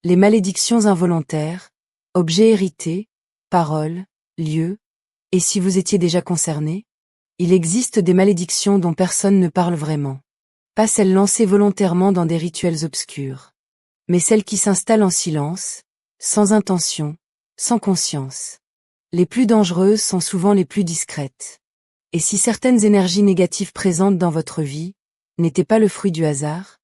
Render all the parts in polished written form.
Les malédictions involontaires, objets hérités, paroles, lieux, et si vous étiez déjà concerné? Il existe des malédictions dont personne ne parle vraiment. Pas celles lancées volontairement dans des rituels obscurs. Mais celles qui s'installent en silence, sans intention, sans conscience. Les plus dangereuses sont souvent les plus discrètes. Et si certaines énergies négatives présentes dans votre vie n'étaient pas le fruit du hasard?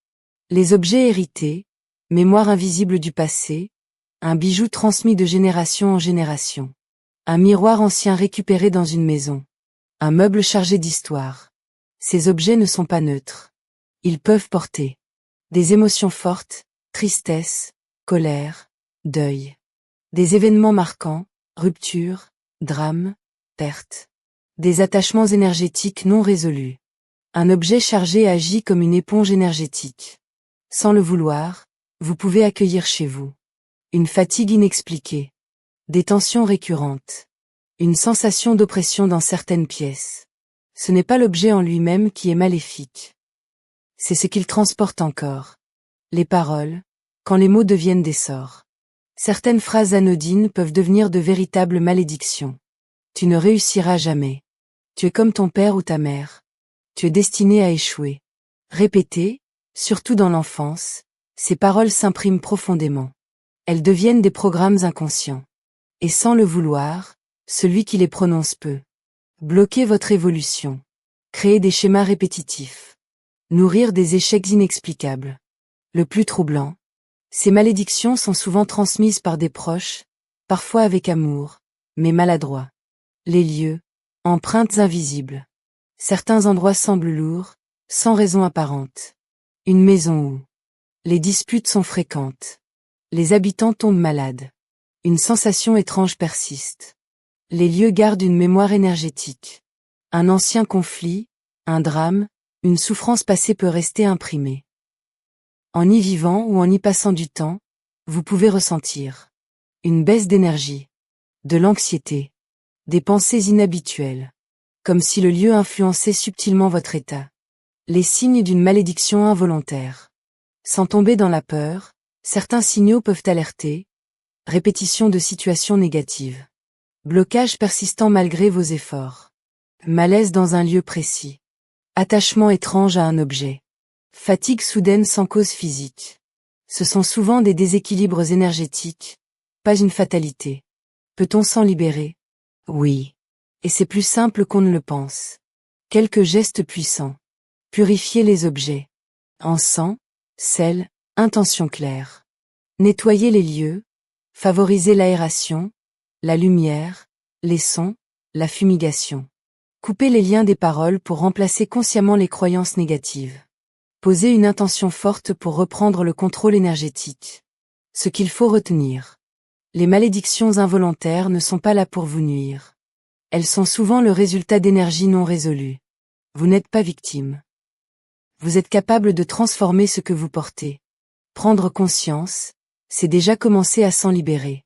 Les objets hérités, mémoire invisible du passé, un bijou transmis de génération en génération. Un miroir ancien récupéré dans une maison. Un meuble chargé d'histoire. Ces objets ne sont pas neutres. Ils peuvent porter des émotions fortes, tristesse, colère, deuil. Des événements marquants, ruptures, drames, pertes. Des attachements énergétiques non résolus. Un objet chargé agit comme une éponge énergétique. Sans le vouloir, vous pouvez accueillir chez vous une fatigue inexpliquée, des tensions récurrentes, une sensation d'oppression dans certaines pièces. Ce n'est pas l'objet en lui-même qui est maléfique. C'est ce qu'il transporte encore. Les paroles, quand les mots deviennent des sorts. Certaines phrases anodines peuvent devenir de véritables malédictions. Tu ne réussiras jamais. Tu es comme ton père ou ta mère. Tu es destiné à échouer. Répétées, surtout dans l'enfance, ces paroles s'impriment profondément. Elles deviennent des programmes inconscients. Et sans le vouloir, celui qui les prononce peut bloquer votre évolution, créer des schémas répétitifs, nourrir des échecs inexplicables. Le plus troublant, ces malédictions sont souvent transmises par des proches, parfois avec amour, mais maladroits. Les lieux, empreintes invisibles. Certains endroits semblent lourds, sans raison apparente. Une maison où les disputes sont fréquentes. Les habitants tombent malades. Une sensation étrange persiste. Les lieux gardent une mémoire énergétique. Un ancien conflit, un drame, une souffrance passée peut rester imprimée. En y vivant ou en y passant du temps, vous pouvez ressentir une baisse d'énergie, de l'anxiété, des pensées inhabituelles, comme si le lieu influençait subtilement votre état. Les signes d'une malédiction involontaire. Sans tomber dans la peur, certains signaux peuvent alerter. Répétition de situations négatives. Blocage persistant malgré vos efforts. Malaise dans un lieu précis. Attachement étrange à un objet. Fatigue soudaine sans cause physique. Ce sont souvent des déséquilibres énergétiques, pas une fatalité. Peut-on s'en libérer? Oui. Et c'est plus simple qu'on ne le pense. Quelques gestes puissants. Purifier les objets. Encens, sel, intention claire. Nettoyer les lieux. Favoriser l'aération, la lumière, les sons, la fumigation. Couper les liens des paroles pour remplacer consciemment les croyances négatives. Poser une intention forte pour reprendre le contrôle énergétique. Ce qu'il faut retenir. Les malédictions involontaires ne sont pas là pour vous nuire. Elles sont souvent le résultat d'énergies non résolues. Vous n'êtes pas victime. Vous êtes capable de transformer ce que vous portez. Prendre conscience, c'est déjà commencer à s'en libérer.